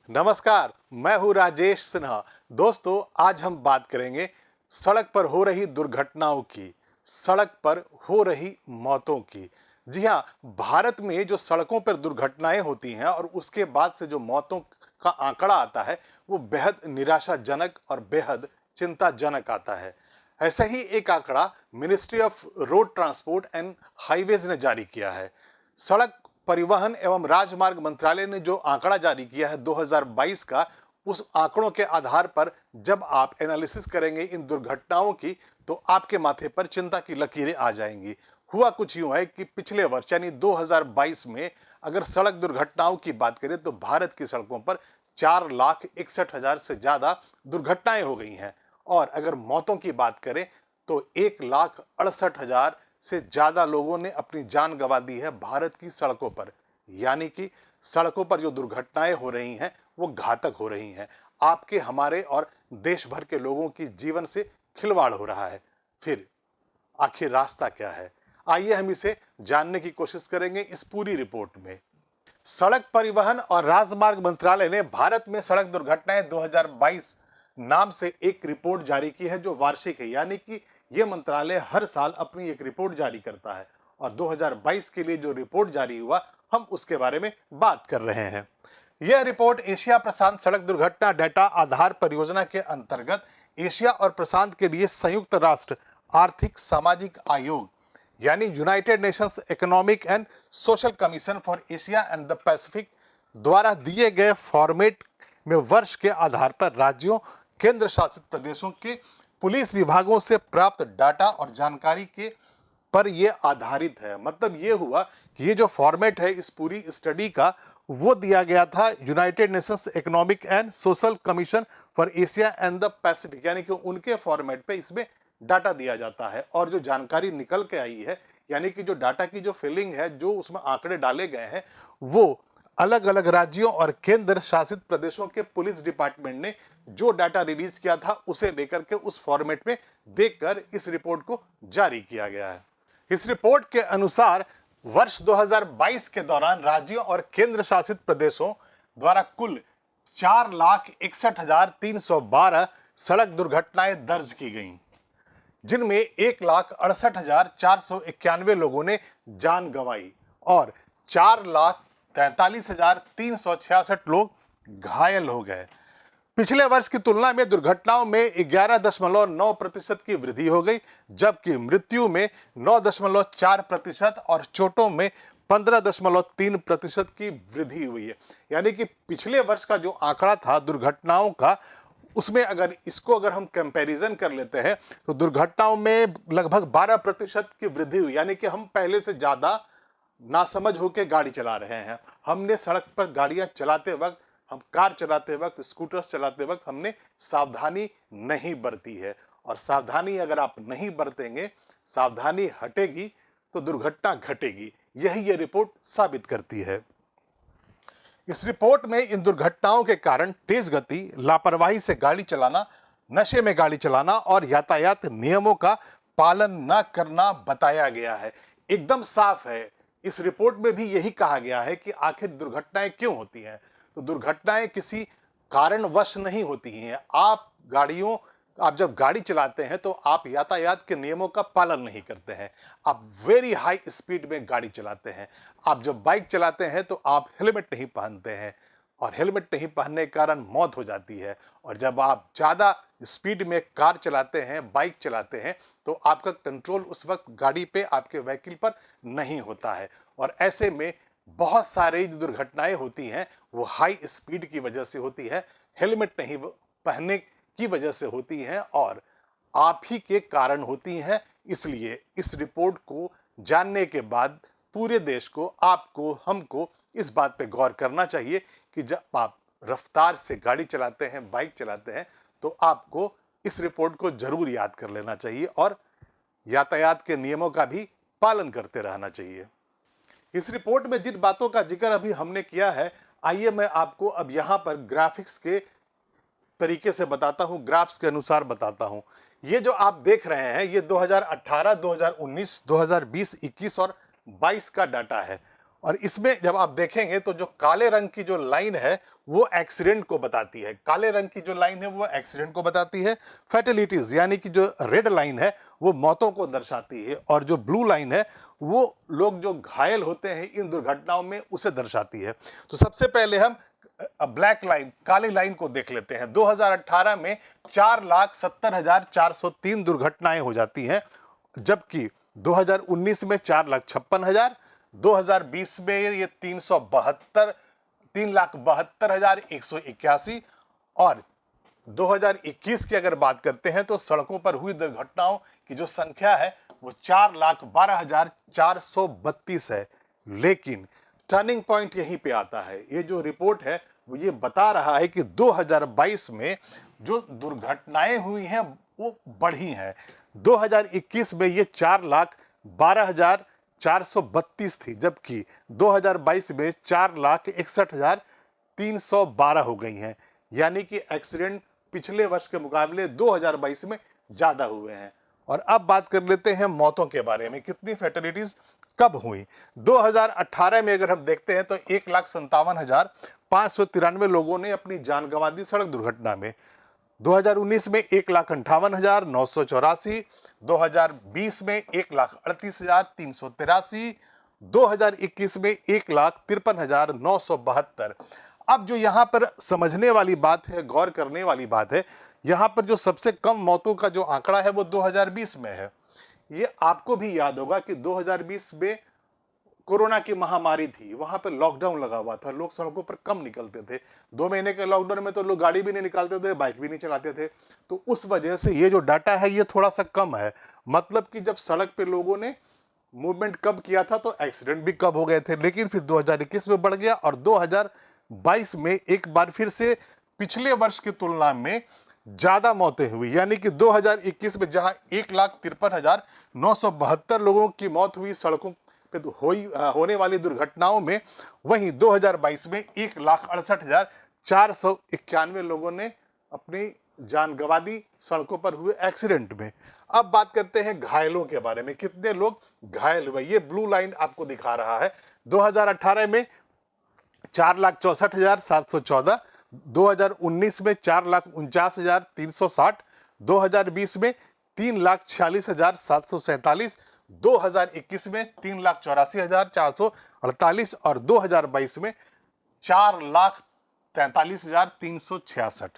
नमस्कार, मैं हूं राजेश सिन्हा। दोस्तों, आज हम बात करेंगे सड़क पर हो रही दुर्घटनाओं की, सड़क पर हो रही मौतों की। जी हां, भारत में जो सड़कों पर दुर्घटनाएं होती हैं और उसके बाद से जो मौतों का आंकड़ा आता है, वो बेहद निराशाजनक और बेहद चिंताजनक आता है। ऐसा ही एक आंकड़ा ministry of road transport and highways ने जारी किया है। सड़क परिवहन एवं राजमार्ग मंत्रालय ने जो आंकड़ा जारी किया है 2022 का, उस आंकड़ों के आधार पर जब आप एनालिसिस करेंगे इन दुर्घटनाओं की, तो आपके माथे पर चिंता की लकीरें आ जाएंगी। हुआ कुछ यूं है कि पिछले वर्ष यानी 2022 में अगर सड़क दुर्घटनाओं की बात करें तो भारत की सड़कों पर 4,61,000 से ज्यादा दुर्घटनाएं हो गई हैं। और अगर मौतों की बात करें तो 1,68,000 से ज्यादा लोगों ने अपनी जान गंवा दी है भारत की सड़कों पर। यानी कि सड़कों पर जो दुर्घटनाएं हो रही हैं वो घातक हो रही हैं। आपके, हमारे और देश भर के लोगों की जीवन से खिलवाड़ हो रहा है। फिर आखिर रास्ता क्या है? आइए हम इसे जानने की कोशिश करेंगे इस पूरी रिपोर्ट में। सड़क परिवहन और राजमार्ग मंत्रालय ने भारत में सड़क दुर्घटनाएं 2022 नाम से एक रिपोर्ट जारी की है, जो वार्षिक है। यानी कि यह मंत्रालय हर साल अपनी एक रिपोर्ट जारी करता है और 2022 के लिए जो रिपोर्ट जारी हुआ, हम उसके बारे में बात कर रहे हैं। यह रिपोर्ट एशिया प्रशांत सड़क दुर्घटना डेटा आधार परियोजना के अंतर्गत एशिया और प्रशांत के लिए संयुक्त राष्ट्र आर्थिक सामाजिक आयोग यानी United Nations economic and social commission for Asia and the Pacific द्वारा दिए गए फॉर्मेट में वर्ष के आधार पर राज्यों, केंद्र शासित प्रदेशों के पुलिस विभागों से प्राप्त डाटा और जानकारी के पर यह आधारित है। मतलब ये हुआ कि ये जो फॉर्मेट है इस पूरी स्टडी का, वो दिया गया था United Nations economic and social commission for Asia and the Pacific, यानी कि उनके फॉर्मेट पे इसमें डाटा दिया जाता है। और जो जानकारी निकल के आई है, यानी कि जो डाटा की जो फिलिंग है, जो उसमें आंकड़े डाले गए हैं, वो अलग अलग राज्यों और केंद्र शासित प्रदेशों के पुलिस डिपार्टमेंट ने जो डाटा रिलीज किया था उसे लेकर के उस फॉर्मेट में देखकर इस रिपोर्ट को जारी किया गया है। इस रिपोर्ट के अनुसार वर्ष 2022 के दौरान राज्यों और केंद्र शासित प्रदेशों द्वारा कुल 4,61,312 सड़क दुर्घटनाएं दर्ज की गईं, जिनमें 1,68,491 लोगों ने जान गंवाई और 4,43,366 लोग घायल हो गए। पिछले वर्ष की तुलना में दुर्घटनाओं में 11.9% की वृद्धि हो गई, जबकि मृत्यु में 9.4% और चोटों में 15.3% की वृद्धि हुई है। यानी कि पिछले वर्ष का जो आंकड़ा था दुर्घटनाओं का, उसमें अगर हम कंपैरिजन कर लेते हैं तो दुर्घटनाओं में लगभग 12% की वृद्धि हुई। यानी कि हम पहले से ज्यादा नासमझ होकर गाड़ी चला रहे हैं। हमने सड़क पर गाड़ियां चलाते वक्त, हम कार चलाते वक्त, स्कूटर्स चलाते वक्त हमने सावधानी नहीं बरती है। और सावधानी अगर आप नहीं बरतेंगे, सावधानी हटेगी तो दुर्घटना घटेगी। यही ये रिपोर्ट साबित करती है। इस रिपोर्ट में इन दुर्घटनाओं के कारण तेज गति, लापरवाही से गाड़ी चलाना, नशे में गाड़ी चलाना और यातायात नियमों का पालन न करना बताया गया है। एकदम साफ है। इस रिपोर्ट में भी यही कहा गया है कि आखिर दुर्घटनाएं क्यों होती हैं। तो दुर्घटनाएं किसी कारणवश नहीं होती हैं। आप जब गाड़ी चलाते हैं तो आप यातायात के नियमों का पालन नहीं करते हैं, आप वेरी हाई स्पीड में गाड़ी चलाते हैं। आप जब बाइक चलाते हैं तो आप हेलमेट नहीं पहनते हैं और हेलमेट नहीं पहनने के कारण मौत हो जाती है। और जब आप ज़्यादा स्पीड में कार चलाते हैं, बाइक चलाते हैं, तो आपका कंट्रोल उस वक्त गाड़ी पे, आपके व्हीकल पर नहीं होता है। और ऐसे में बहुत सारी जो दुर्घटनाएं होती हैं वो हाई स्पीड की वजह से होती है, हेलमेट नहीं पहनने की वजह से होती हैं और आप ही के कारण होती हैं। इसलिए इस रिपोर्ट को जानने के बाद पूरे देश को, आपको, हमको इस बात पे गौर करना चाहिए कि जब आप रफ्तार से गाड़ी चलाते हैं, बाइक चलाते हैं, तो आपको इस रिपोर्ट को जरूर याद कर लेना चाहिए और यातायात के नियमों का भी पालन करते रहना चाहिए। इस रिपोर्ट में जिन बातों का जिक्र अभी हमने किया है, आइए मैं आपको अब यहाँ पर ग्राफिक्स के तरीके से बताता हूँ, ग्राफ्स के अनुसार बताता हूँ। ये जो आप देख रहे हैं ये 2018, 2019, 2020, 21 और 22 का डाटा है। और इसमें जब आप देखेंगे तो जो काले रंग की जो लाइन है वो एक्सीडेंट को बताती है, काले रंग की जो लाइन है वो एक्सीडेंट को बताती है। फैटेलिटीज यानी कि जो रेड लाइन है वो मौतों को दर्शाती है, और जो ब्लू लाइन है वो लोग जो घायल होते हैं इन दुर्घटनाओं में उसे दर्शाती है। तो सबसे पहले हम ब्लैक लाइन, काली लाइन को देख लेते हैं। 2018 में 4,70,403 दुर्घटनाएं हो जाती हैं, जबकि 2019 में 4,56,000, 2020 में ये 3,72,181, और 2021 की अगर बात करते हैं तो सड़कों पर हुई दुर्घटनाओं की जो संख्या है वो 4,12,432 है। लेकिन टर्निंग पॉइंट यहीं पे आता है। ये जो रिपोर्ट है वो ये बता रहा है कि 2022 में जो दुर्घटनाएं हुई हैं वो बढ़ी हैं। 2021 में ये 4,12,432 थी, जबकि 2022 में 4,61,312 हो गई हैं। यानी कि एक्सीडेंट पिछले वर्ष के मुकाबले 2022 में ज़्यादा हुए हैं। और अब बात कर लेते हैं मौतों के बारे में, कितनी फैटेलिटीज कब हुई। 2018 में अगर हम देखते हैं तो 1,57,593 लोगों ने अपनी जान गंवा दी सड़क दुर्घटना में। 2019 में 1,58,984, 2020 में 1,38,383, 2021 में 1,53,972। अब जो यहाँ पर समझने वाली बात है, गौर करने वाली बात है, यहाँ पर जो सबसे कम मौतों का जो आंकड़ा है वो 2020 में है। ये आपको भी याद होगा कि 2020 में कोरोना की महामारी थी, वहां पर लॉकडाउन लगा हुआ था, लोग सड़कों पर कम निकलते थे। 2 महीने के लॉकडाउन में तो लोग गाड़ी भी नहीं निकालते थे, बाइक भी नहीं चलाते थे। तो उस वजह से ये जो डाटा है ये थोड़ा सा कम है। मतलब कि जब सड़क पे लोगों ने मूवमेंट कब किया था तो एक्सीडेंट भी कब हो गए थे। लेकिन फिर 2021 में बढ़ गया, और 2022 में एक बार फिर से पिछले वर्ष की तुलना में ज्यादा मौतें हुई। यानी कि 2021 में जहां 1,53,972 लोगों की मौत हुई सड़कों पे तो होने वाली दुर्घटनाओं में, वहीं 2022 में 1,68,491 लोगों ने अपनी जान गंवा दी सड़कों पर हुए एक्सीडेंट में। अब बात करते हैं घायलों के बारे में, कितने लोग घायल हुए। ये ब्लू लाइन आपको दिखा रहा है। 2018 में 4,64,714, 2019 में 4,49,360, 2020 में 3,46,747, 2021 में 3,84,448 और 2022 में 4,43,366।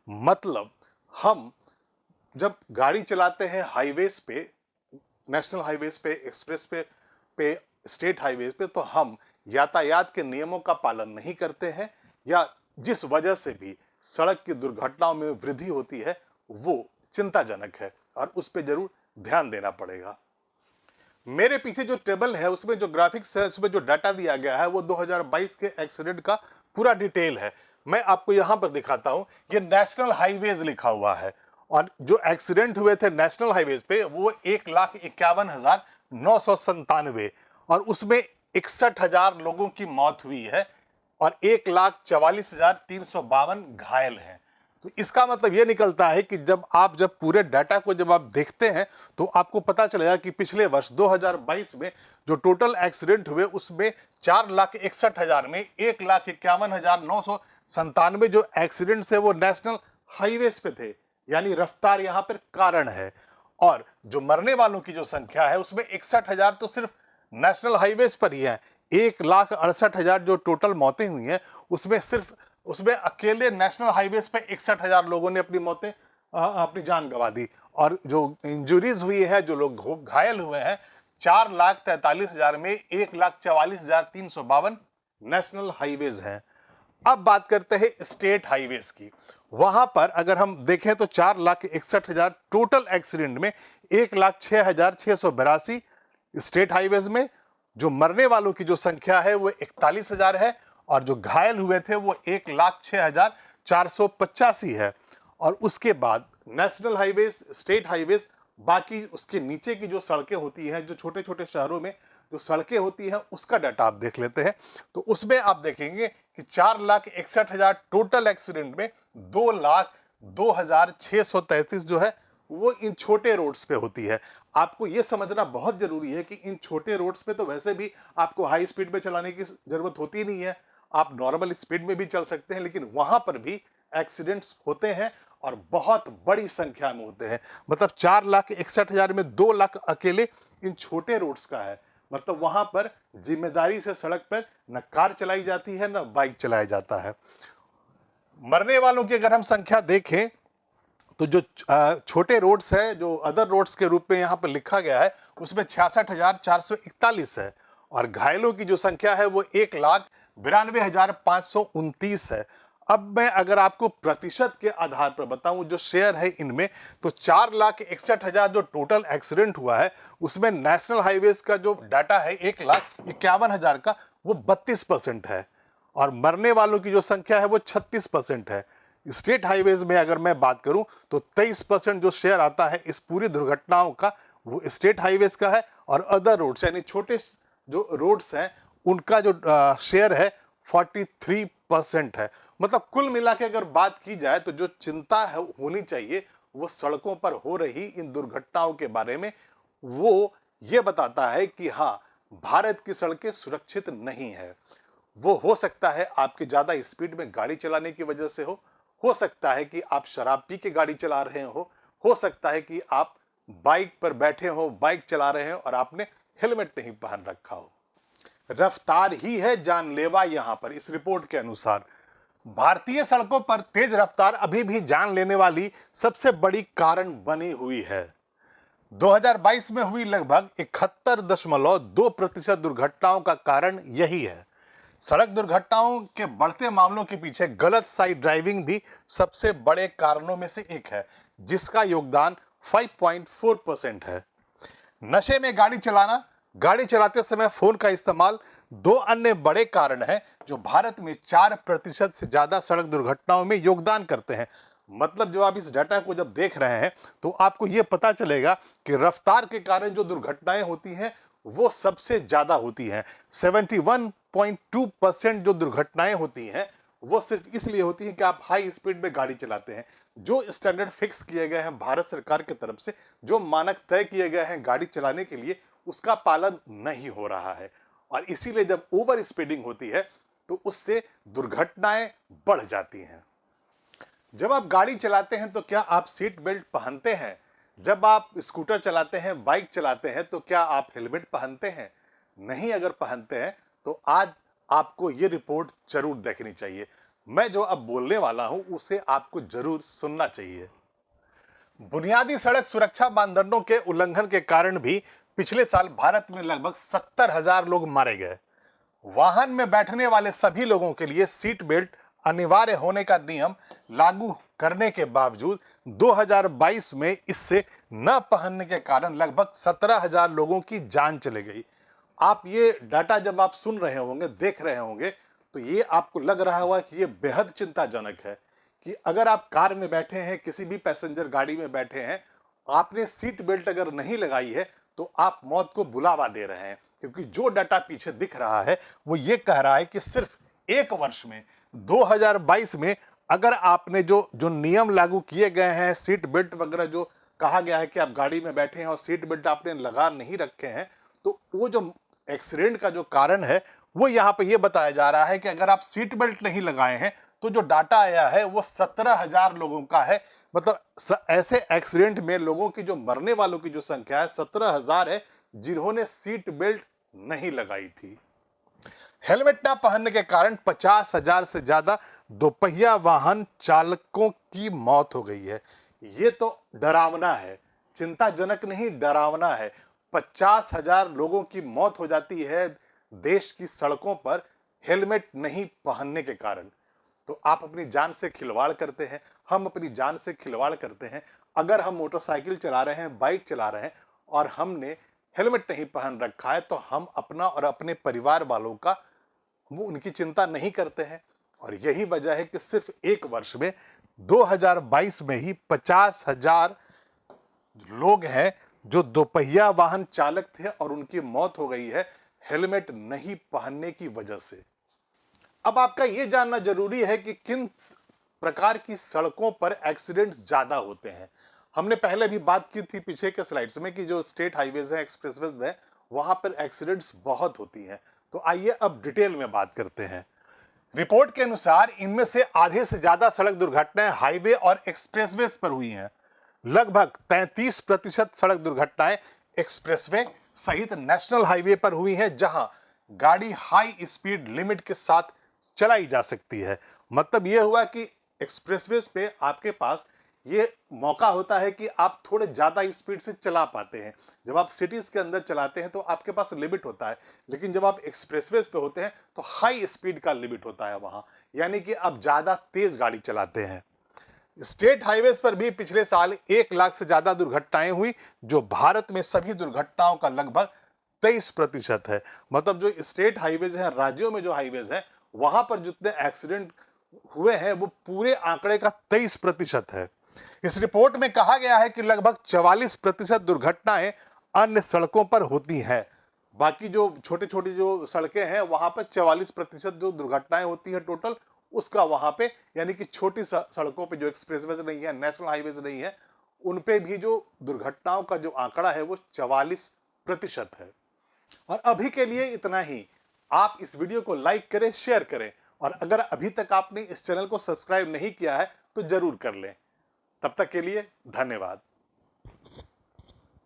मतलब हम जब गाड़ी चलाते हैं हाईवेज पे, नेशनल हाईवेज पे, एक्सप्रेस पे, स्टेट हाईवेज पे, तो हम यातायात के नियमों का पालन नहीं करते हैं, या जिस वजह से भी सड़क की दुर्घटनाओं में वृद्धि होती है वो चिंताजनक है, और उस पर जरूर ध्यान देना पड़ेगा। मेरे पीछे जो टेबल है उसमें जो ग्राफिक्स है उसमें जो डाटा दिया गया है वो 2022 के एक्सीडेंट का पूरा डिटेल है। मैं आपको यहां पर दिखाता हूं। ये नेशनल हाईवेज लिखा हुआ है, और जो एक्सीडेंट हुए थे नेशनल हाईवेज पे वो 1,51,997, और उसमें 61,000 लोगों की मौत हुई है और 1,44,352 घायल हैं। तो इसका मतलब ये निकलता है कि जब पूरे डाटा को जब आप देखते हैं तो आपको पता चलेगा कि पिछले वर्ष 2022 में जो टोटल एक्सीडेंट हुए उसमें 4,61,000 में 1,51,997 जो एक्सीडेंट्स थे वो नेशनल हाईवेज पे थे। यानी रफ्तार यहाँ पर कारण है। और जो मरने वालों की जो संख्या है उसमें 61,000 तो सिर्फ नेशनल हाईवेज पर ही है। 1,68,000 जो टोटल मौतें हुई हैं उसमें अकेले नेशनल हाईवेज पे 61,000 लोगों ने अपनी जान गंवा दी। और जो इंजुरीज हुई है, जो लोग घायल हुए हैं, 4,43,000 में 1,44,352 नेशनल हाईवेज हैं। अब बात करते हैं स्टेट हाईवेज की। वहां पर अगर हम देखें तो 4,61,000 टोटल एक्सीडेंट में 1,06,682 स्टेट हाईवेज में जो मरने वालों की जो संख्या है वो 41,000 है, और जो घायल हुए थे वो 1,06,485 है। और उसके बाद नेशनल हाईवेज, स्टेट हाईवेज, बाकी उसके नीचे की जो सड़कें होती हैं, जो छोटे छोटे शहरों में जो सड़कें होती हैं उसका डाटा आप देख लेते हैं। तो उसमें आप देखेंगे कि 4,61,000 टोटल एक्सीडेंट में 2,02,633 जो है वो इन छोटे रोड्स पे होती है। आपको ये समझना बहुत ज़रूरी है कि इन छोटे रोड्स पे तो वैसे भी आपको हाई स्पीड में चलाने की ज़रूरत होती नहीं है, आप नॉर्मल स्पीड में भी चल सकते हैं, लेकिन वहाँ पर भी एक्सीडेंट्स होते हैं और बहुत बड़ी संख्या में होते हैं। मतलब 4,61,000 में 2 लाख अकेले इन छोटे रोड्स का है। मतलब वहाँ पर जिम्मेदारी से सड़क पर न कार चलाई जाती है, न बाइक चलाया जाता है। मरने वालों की अगर हम संख्या देखें तो जो छोटे रोड्स है, जो अदर रोड्स के रूप में यहाँ पर लिखा गया है, उसमें 66,441 है और घायलों की जो संख्या है वो 1,92,529 है। अब मैं अगर आपको प्रतिशत के आधार पर बताऊं जो शेयर है इनमें, तो 4,61,000 जो टोटल एक्सीडेंट हुआ है उसमें नेशनल हाईवेज का जो डाटा है 1,51,000 का, वो 32% है और मरने वालों की जो संख्या है वो 36% है। स्टेट हाईवेज में अगर मैं बात करूं तो 23% जो शेयर आता है इस पूरी दुर्घटनाओं का वो स्टेट हाईवेज का है और अदर रोड्स यानी छोटे जो रोड्स हैं उनका जो शेयर है 43% है। मतलब कुल मिला के अगर बात की जाए तो जो चिंता है होनी चाहिए वो सड़कों पर हो रही इन दुर्घटनाओं के बारे में, वो ये बताता है कि हाँ, भारत की सड़कें सुरक्षित नहीं है। वो हो सकता है आपके ज़्यादा स्पीड में गाड़ी चलाने की वजह से हो सकता है कि आप शराब पी के गाड़ी चला रहे हो सकता है कि आप बाइक पर बैठे हो, बाइक चला रहे हो और आपने हेलमेट नहीं पहन रखा हो। रफ्तार ही है जानलेवा यहाँ पर, इस रिपोर्ट के अनुसार भारतीय सड़कों पर तेज रफ्तार अभी भी जान लेने वाली सबसे बड़ी कारण बनी हुई है। 2022 में हुई लगभग 71.2% दुर्घटनाओं का कारण यही है। सड़क दुर्घटनाओं के बढ़ते मामलों के पीछे गलत साइड ड्राइविंग भी सबसे बड़े कारणों में से एक है, जिसका योगदान 5.4% है। नशे में गाड़ी चलाना, गाड़ी चलाते समय फोन का इस्तेमाल दो अन्य बड़े कारण हैं जो भारत में 4% से ज्यादा सड़क दुर्घटनाओं में योगदान करते हैं। मतलब जब आप इस डाटा को जब देख रहे हैं तो आपको यह पता चलेगा कि रफ्तार के कारण जो दुर्घटनाएं होती हैं वो सबसे ज्यादा होती हैं। 71.2% जो दुर्घटनाएं होती हैं वो सिर्फ इसलिए होती हैं कि आप हाई स्पीड में गाड़ी चलाते हैं। जो स्टैंडर्ड फिक्स किए गए हैं भारत सरकार की तरफ से, जो मानक तय किए गए हैं गाड़ी चलाने के लिए, उसका पालन नहीं हो रहा है और इसीलिए जब ओवर स्पीडिंग होती है तो उससे दुर्घटनाएं बढ़ जाती हैं। जब आप गाड़ी चलाते हैं तो क्या आप सीट बेल्ट पहनते हैं? जब आप स्कूटर चलाते हैं, बाइक चलाते हैं, तो क्या आप हेलमेट पहनते हैं? नहीं अगर पहनते हैं तो आज आपको ये रिपोर्ट जरूर देखनी चाहिए। मैं जो अब बोलने वाला हूं उसे आपको जरूर सुनना चाहिए। बुनियादी सड़क सुरक्षा मानदंडों के उल्लंघन के कारण भी पिछले साल भारत में लगभग 70,000 लोग मारे गए। वाहन में बैठने वाले सभी लोगों के लिए सीट बेल्ट अनिवार्य होने का नियम लागू करने के बावजूद 2022 में इससे न पहनने के कारण लगभग 17,000 लोगों की जान चली गई। आप ये डाटा जब आप सुन रहे होंगे, देख रहे होंगे, तो ये आपको लग रहा होगा कि ये बेहद चिंताजनक है कि अगर आप कार में बैठे हैं, किसी भी पैसेंजर गाड़ी में बैठे हैं, आपने सीट बेल्ट अगर नहीं लगाई है तो आप मौत को बुलावा दे रहे हैं। क्योंकि जो डाटा पीछे दिख रहा है वो ये कह रहा है कि सिर्फ एक वर्ष में 2022 में अगर आपने जो जो नियम लागू किए गए हैं, सीट बेल्ट वगैरह जो कहा गया है कि आप गाड़ी में बैठे हैं और सीट बेल्ट आपने लगा नहीं रखे हैं, तो वो जो एक्सीडेंट का जो कारण है वो यहाँ पे ये बताया जा रहा है कि अगर आप सीट बेल्ट नहीं लगाए हैं तो जो डाटा आया है वो 17,000 लोगों का है। मतलब ऐसे एक्सीडेंट में लोगों की जो मरने वालों की जो संख्या है 17,000 है जिन्होंने सीट बेल्ट नहीं लगाई थी। हेलमेट ना पहनने के कारण 50,000 से ज्यादा दोपहिया वाहन चालकों की मौत हो गई है। ये तो डरावना है, चिंताजनक नहीं, डरावना है। 50,000 लोगों की मौत हो जाती है देश की सड़कों पर हेलमेट नहीं पहनने के कारण। तो आप अपनी जान से खिलवाड़ करते हैं, हम अपनी जान से खिलवाड़ करते हैं। अगर हम मोटरसाइकिल चला रहे हैं, बाइक चला रहे हैं और हमने हेलमेट नहीं पहन रखा है तो हम अपना और अपने परिवार वालों का वो उनकी चिंता नहीं करते हैं। और यही वजह है कि सिर्फ एक वर्ष में 2022 में ही 50,000 लोग हैं जो दोपहिया वाहन चालक थे और उनकी मौत हो गई है हेलमेट नहीं पहनने की वजह से। अब आपका यह जानना जरूरी है कि किन प्रकार की सड़कों पर एक्सीडेंट्स ज्यादा होते हैं। हमने पहले भी बात की थी पीछे के स्लाइड्स में कि जो स्टेट हाईवेज हैं, एक्सप्रेसवेज हैं, वहां पर एक्सीडेंट्स बहुत होती हैं। तो आइए अब डिटेल में बात करते हैं। रिपोर्ट के अनुसार इनमें से आधे से ज्यादा सड़क दुर्घटनाएं हाईवे और एक्सप्रेसवेज पर हुई हैं। लगभग 33% सड़क दुर्घटनाएं एक्सप्रेसवे सहित नेशनल हाईवे पर हुई हैं, जहां गाड़ी हाई स्पीड लिमिट के साथ चलाई जा सकती है। मतलब यह हुआ कि एक्सप्रेसवेज पे आपके पास ये मौका होता है कि आप थोड़े ज़्यादा स्पीड से चला पाते हैं। जब आप सिटीज़ के अंदर चलाते हैं तो आपके पास लिमिट होता है, लेकिन जब आप एक्सप्रेसवेज पे होते हैं तो हाई स्पीड का लिमिट होता है वहाँ, यानी कि आप ज़्यादा तेज़ गाड़ी चलाते हैं। स्टेट हाईवेज पर भी पिछले साल 1 लाख से ज़्यादा दुर्घटनाएं हुई, जो भारत में सभी दुर्घटनाओं का लगभग 23% है। मतलब जो स्टेट हाईवेज हैं, राज्यों में जो हाईवेज हैं, वहां पर जितने एक्सीडेंट हुए हैं वो पूरे आंकड़े का 23% है। इस रिपोर्ट में कहा गया है कि लगभग 44% दुर्घटनाएं अन्य सड़कों पर होती हैं। बाकी जो छोटे छोटी जो सड़कें हैं वहां पर 44% जो दुर्घटनाएं होती है टोटल, उसका वहां पे यानी कि छोटी सड़कों पे जो एक्सप्रेसवेज नहीं है, नेशनल हाईवेज नहीं है, उन पे भी जो दुर्घटनाओं का जो आंकड़ा है वो 44% है। और अभी के लिए इतना ही। आप इस वीडियो को लाइक करें, शेयर करें, और अगर अभी तक आपने इस चैनल को सब्सक्राइब नहीं किया है तो जरूर कर लें। तब तक के लिए धन्यवाद।